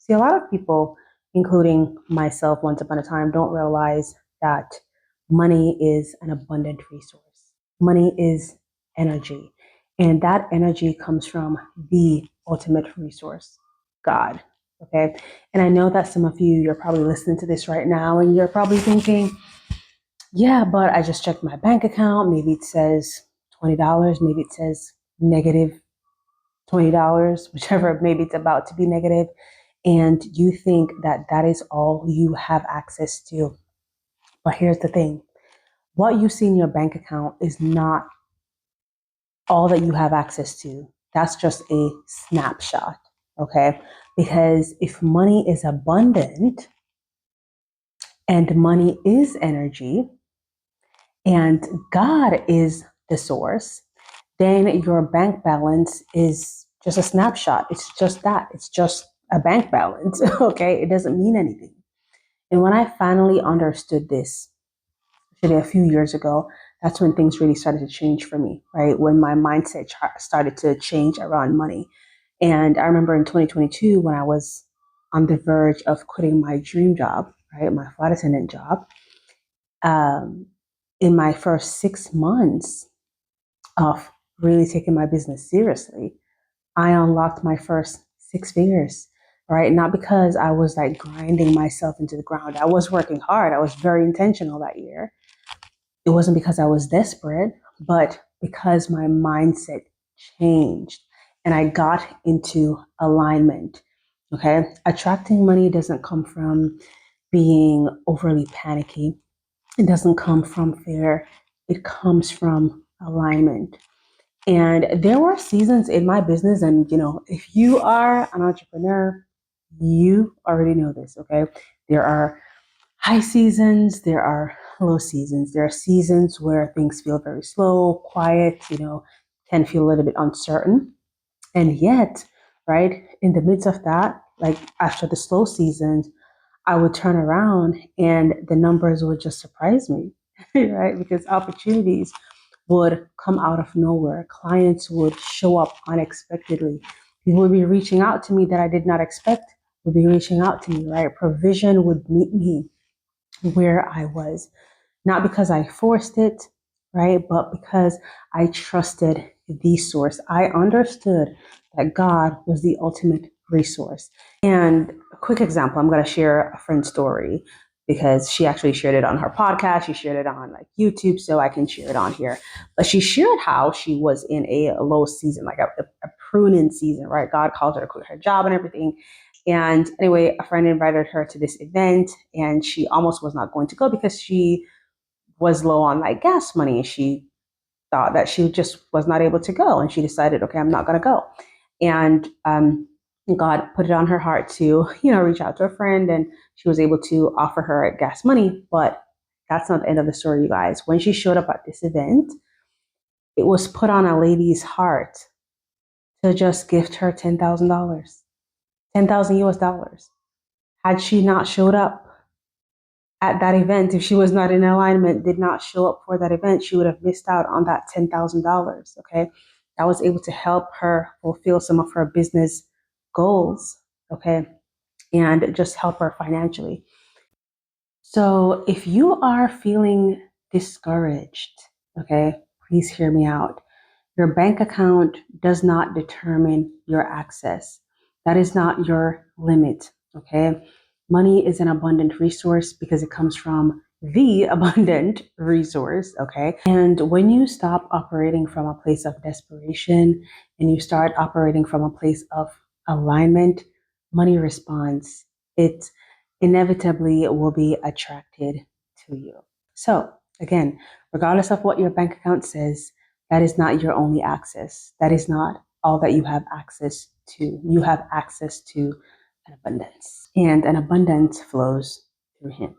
See, a lot of people, including myself once upon a time, don't realize that money is an abundant resource. Money is energy, and that energy comes from the ultimate resource, God. Okay. And I know that some of you, you're probably listening to this right now and you're probably thinking, yeah, but I just checked my bank account. Maybe it says $20. Maybe it says negative $20, whichever, maybe it's about to be negative. And you think that that is all you have access to. But here's the thing. What you see in your bank account is not all that you have access to. That's just a snapshot, okay? Because if money is abundant and money is energy and God is the source, then your bank balance is just a snapshot. It's just that. It's just a bank balance, okay? It doesn't mean anything. And when I finally understood this, actually a few years ago, that's when things really started to change for me, right? When my mindset started to change around money. And I remember in 2022, when I was on the verge of quitting my dream job, right, my flight attendant job, in my first 6 months of really taking my business seriously, I unlocked my first six figures, right? Not because I was like grinding myself into the ground. I was working hard. I was very intentional that year. It wasn't because I was desperate, but because my mindset changed and I got into alignment. Okay. Attracting money doesn't come from being overly panicky. It doesn't come from fear. It comes from alignment. And there were seasons in my business, and if you are an entrepreneur, you already know this, okay? There are high seasons, there are low seasons. There are seasons where things feel very slow, quiet, can feel a little bit uncertain. And yet, right, in the midst of that, like after the slow seasons, I would turn around and the numbers would just surprise me, right? Because opportunities would come out of nowhere. Clients would show up unexpectedly. People would be reaching out to me that I did not expect would be reaching out to me, right? Provision would meet me where I was, not because I forced it, right? But because I trusted the source. I understood that God was the ultimate resource. And a quick example, I'm going to share a friend's story because she actually shared it on her podcast. She shared it on like YouTube, so I can share it on here. But she shared how she was in a low season, like a pruning season, right? God called her to quit her job and everything. And anyway, a friend invited her to this event and she almost was not going to go because she was low on like gas money. And she thought that she just was not able to go. And she decided, okay, I'm not going to go. And God put it on her heart to, reach out to a friend, and she was able to offer her gas money. But that's not the end of the story, you guys. When she showed up at this event, it was put on a lady's heart to just gift her $10,000, 10,000 US dollars. Had she not showed up at that event, if she was not in alignment, did not show up for that event, she would have missed out on that $10,000. Okay. I was able to help her fulfill some of her business goals. Okay. And just help her financially. So if you are feeling discouraged, okay, please hear me out. Your bank account does not determine your access. That is not your limit. Okay. Money is an abundant resource because it comes from the abundant resource. Okay. And when you stop operating from a place of desperation and you start operating from a place of alignment, money responds. It inevitably will be attracted to you. So again, regardless of what your bank account says, that is not your only access. That is not all that you have access to. You have access to an abundance, and an abundance flows through Him.